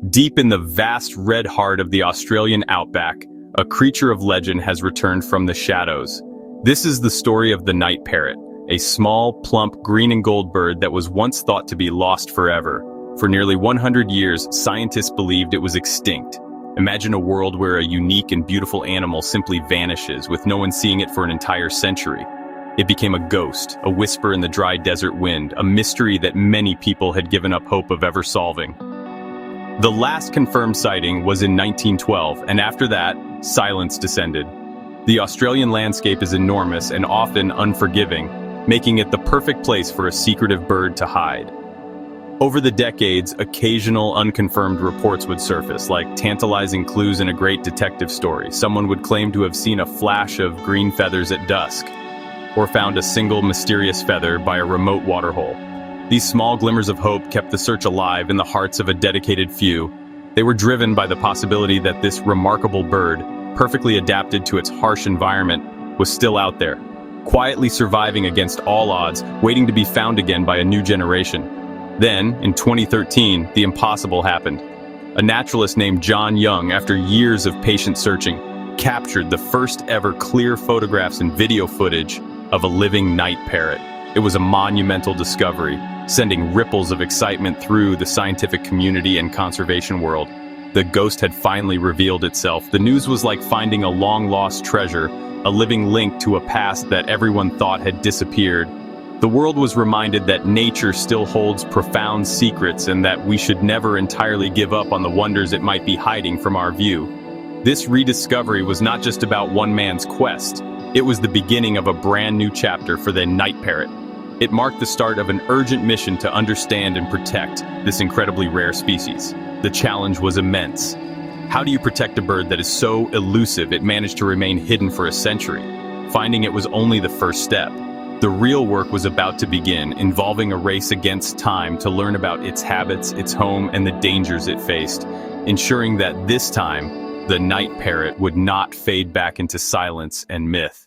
Deep in the vast red heart of the Australian outback, a creature of legend has returned from the shadows. This is the story of the night parrot, a small, plump, green and gold bird that was once thought to be lost forever. For nearly 100 years, scientists believed it was extinct. Imagine a world where a unique and beautiful animal simply vanishes, with no one seeing it for an entire century. It became a ghost, a whisper in the dry desert wind, a mystery that many people had given up hope of ever solving. The last confirmed sighting was in 1912, and after that, silence descended. The Australian landscape is enormous and often unforgiving, making it the perfect place for a secretive bird to hide. Over the decades, occasional unconfirmed reports would surface, like tantalizing clues in a great detective story. Someone would claim to have seen a flash of green feathers at dusk, or found a single mysterious feather by a remote waterhole. These small glimmers of hope kept the search alive in the hearts of a dedicated few. They were driven by the possibility that this remarkable bird, perfectly adapted to its harsh environment, was still out there, quietly surviving against all odds, waiting to be found again by a new generation. Then, in 2013, the impossible happened. A naturalist named John Young, after years of patient searching, captured the first ever clear photographs and video footage of a living night parrot. It was a monumental discovery, sending ripples of excitement through the scientific community and conservation world. The ghost had finally revealed itself. The news was like finding a long-lost treasure, a living link to a past that everyone thought had disappeared. The world was reminded that nature still holds profound secrets and that we should never entirely give up on the wonders it might be hiding from our view. This rediscovery was not just about one man's quest. It was the beginning of a brand new chapter for the night parrot. It marked the start of an urgent mission to understand and protect this incredibly rare species. The challenge was immense. How do you protect a bird that is so elusive it managed to remain hidden for a century? Finding it was only the first step. The real work was about to begin, involving a race against time to learn about its habits, its home, and the dangers it faced, ensuring that this time, the night parrot would not fade back into silence and myth.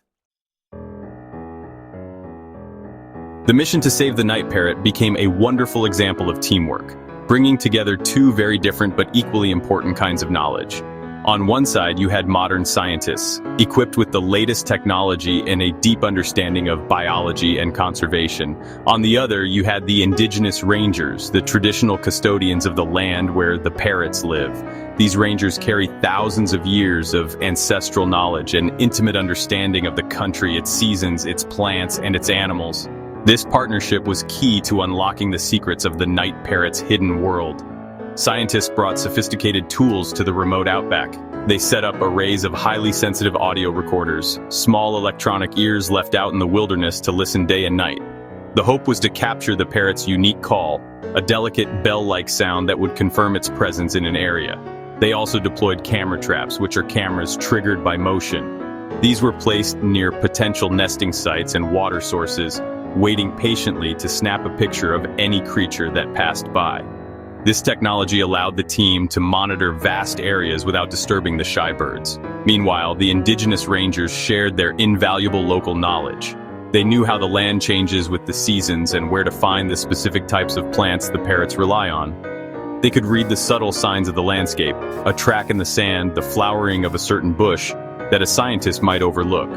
The mission to save the night parrot became a wonderful example of teamwork, bringing together two very different but equally important kinds of knowledge. On one side, you had modern scientists, equipped with the latest technology and a deep understanding of biology and conservation. On the other, you had the indigenous rangers, the traditional custodians of the land where the parrots live. These rangers carry thousands of years of ancestral knowledge and intimate understanding of the country, its seasons, its plants, and its animals. This partnership was key to unlocking the secrets of the night parrot's hidden world. Scientists brought sophisticated tools to the remote outback. They set up arrays of highly sensitive audio recorders, small electronic ears left out in the wilderness to listen day and night. The hope was to capture the parrot's unique call, a delicate bell-like sound that would confirm its presence in an area. They also deployed camera traps, which are cameras triggered by motion. These were placed near potential nesting sites and water sources, waiting patiently to snap a picture of any creature that passed by. This technology allowed the team to monitor vast areas without disturbing the shy birds. Meanwhile, the indigenous rangers shared their invaluable local knowledge. They knew how the land changes with the seasons and where to find the specific types of plants the parrots rely on. They could read the subtle signs of the landscape, a track in the sand, the flowering of a certain bush, that a scientist might overlook.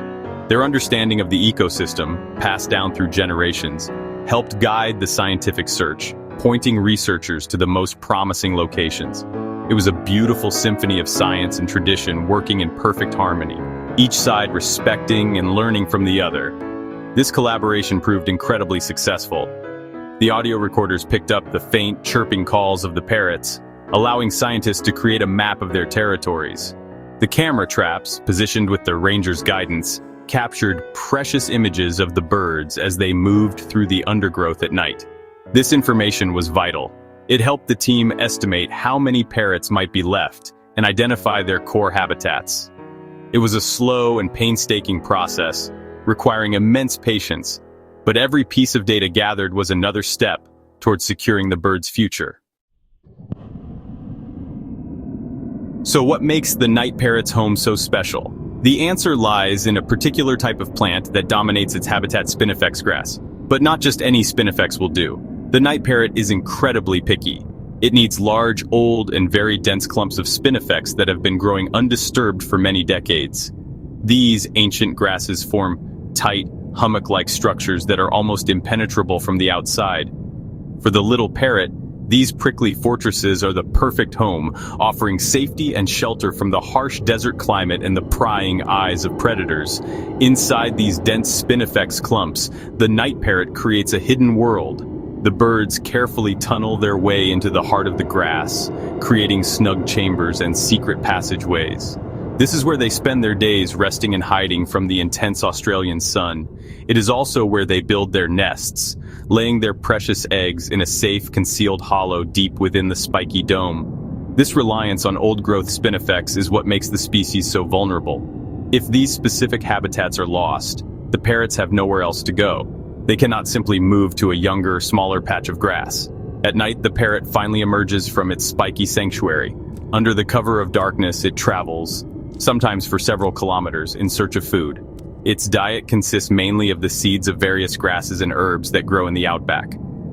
Their understanding of the ecosystem, passed down through generations, helped guide the scientific search, pointing researchers to the most promising locations. It was a beautiful symphony of science and tradition working in perfect harmony, each side respecting and learning from the other. This collaboration proved incredibly successful. The audio recorders picked up the faint, chirping calls of the parrots, allowing scientists to create a map of their territories. The camera traps, positioned with the rangers' guidance, captured precious images of the birds as they moved through the undergrowth at night. This information was vital. It helped the team estimate how many parrots might be left and identify their core habitats. It was a slow and painstaking process, requiring immense patience, but every piece of data gathered was another step towards securing the bird's future. So what makes the night parrot's home so special? The answer lies in a particular type of plant that dominates its habitat, spinifex grass. But not just any spinifex will do. The night parrot is incredibly picky. It needs large, old, and very dense clumps of spinifex that have been growing undisturbed for many decades. These ancient grasses form tight, hummock-like structures that are almost impenetrable from the outside. For the little parrot, these prickly fortresses are the perfect home, offering safety and shelter from the harsh desert climate and the prying eyes of predators. Inside these dense spinifex clumps, the night parrot creates a hidden world. The birds carefully tunnel their way into the heart of the grass, creating snug chambers and secret passageways. This is where they spend their days resting and hiding from the intense Australian sun. It is also where they build their nests, laying their precious eggs in a safe, concealed hollow deep within the spiky dome. This reliance on old-growth spinifex is what makes the species so vulnerable. If these specific habitats are lost, the parrots have nowhere else to go. They cannot simply move to a younger, smaller patch of grass. At night, the parrot finally emerges from its spiky sanctuary. Under the cover of darkness, it travels, sometimes for several kilometers, in search of food. Its diet consists mainly of the seeds of various grasses and herbs that grow in the outback.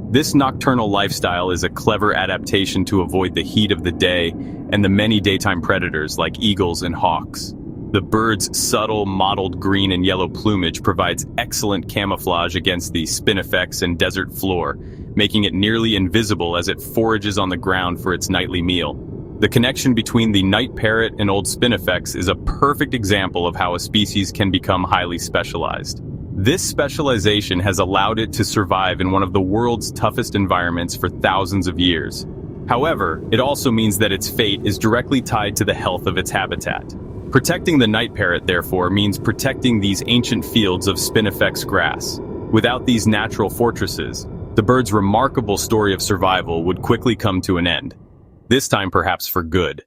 This nocturnal lifestyle is a clever adaptation to avoid the heat of the day and the many daytime predators like eagles and hawks. The bird's subtle, mottled green and yellow plumage provides excellent camouflage against the spinifex and desert floor, making it nearly invisible as it forages on the ground for its nightly meal. The connection between the night parrot and old spinifex is a perfect example of how a species can become highly specialized. This specialization has allowed it to survive in one of the world's toughest environments for thousands of years. However, it also means that its fate is directly tied to the health of its habitat. Protecting the night parrot, therefore, means protecting these ancient fields of spinifex grass. Without these natural fortresses, the bird's remarkable story of survival would quickly come to an end. This time perhaps for good.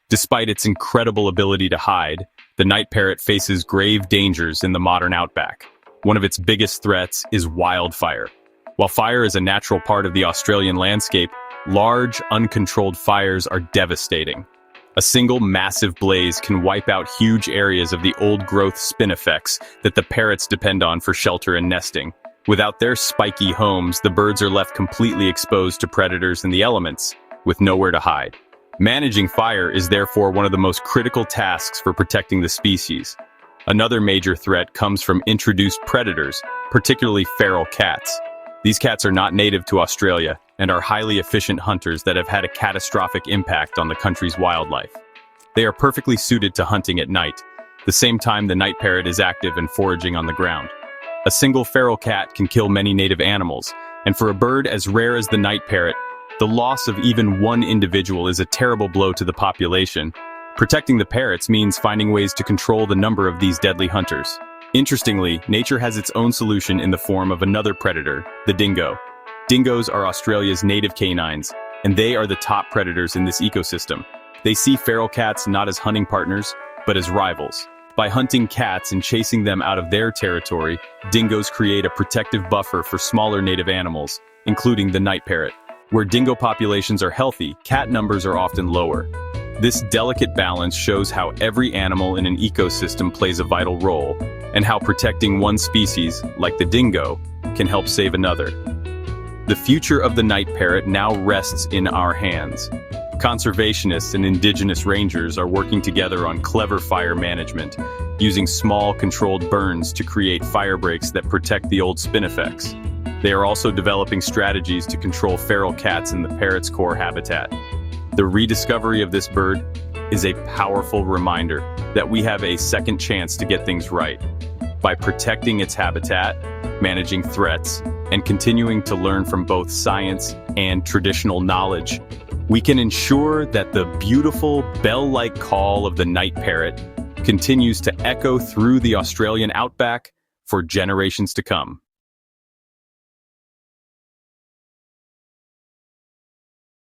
Despite its incredible ability to hide, the night parrot faces grave dangers in the modern outback. One of its biggest threats is wildfire. While fire is a natural part of the Australian landscape, large, uncontrolled fires are devastating. A single massive blaze can wipe out huge areas of the old-growth spinifex that the parrots depend on for shelter and nesting. Without their spiky homes, the birds are left completely exposed to predators and the elements, with nowhere to hide. Managing fire is therefore one of the most critical tasks for protecting the species. Another major threat comes from introduced predators, particularly feral cats. These cats are not native to Australia and are highly efficient hunters that have had a catastrophic impact on the country's wildlife. They are perfectly suited to hunting at night, the same time the night parrot is active and foraging on the ground. A single feral cat can kill many native animals, and for a bird as rare as the night parrot, the loss of even one individual is a terrible blow to the population. Protecting the parrots means finding ways to control the number of these deadly hunters. Interestingly, nature has its own solution in the form of another predator, the dingo. Dingoes are Australia's native canines, and they are the top predators in this ecosystem. They see feral cats not as hunting partners, but as rivals. By hunting cats and chasing them out of their territory, dingoes create a protective buffer for smaller native animals, including the night parrot. Where dingo populations are healthy, cat numbers are often lower. This delicate balance shows how every animal in an ecosystem plays a vital role, and how protecting one species, like the dingo, can help save another. The future of the night parrot now rests in our hands. Conservationists and indigenous rangers are working together on clever fire management, using small, controlled burns to create fire breaks that protect the old spinifex. They are also developing strategies to control feral cats in the parrot's core habitat. The rediscovery of this bird is a powerful reminder that we have a second chance to get things right. By protecting its habitat, managing threats, and continuing to learn from both science and traditional knowledge, we can ensure that the beautiful bell-like call of the night parrot continues to echo through the Australian outback for generations to come.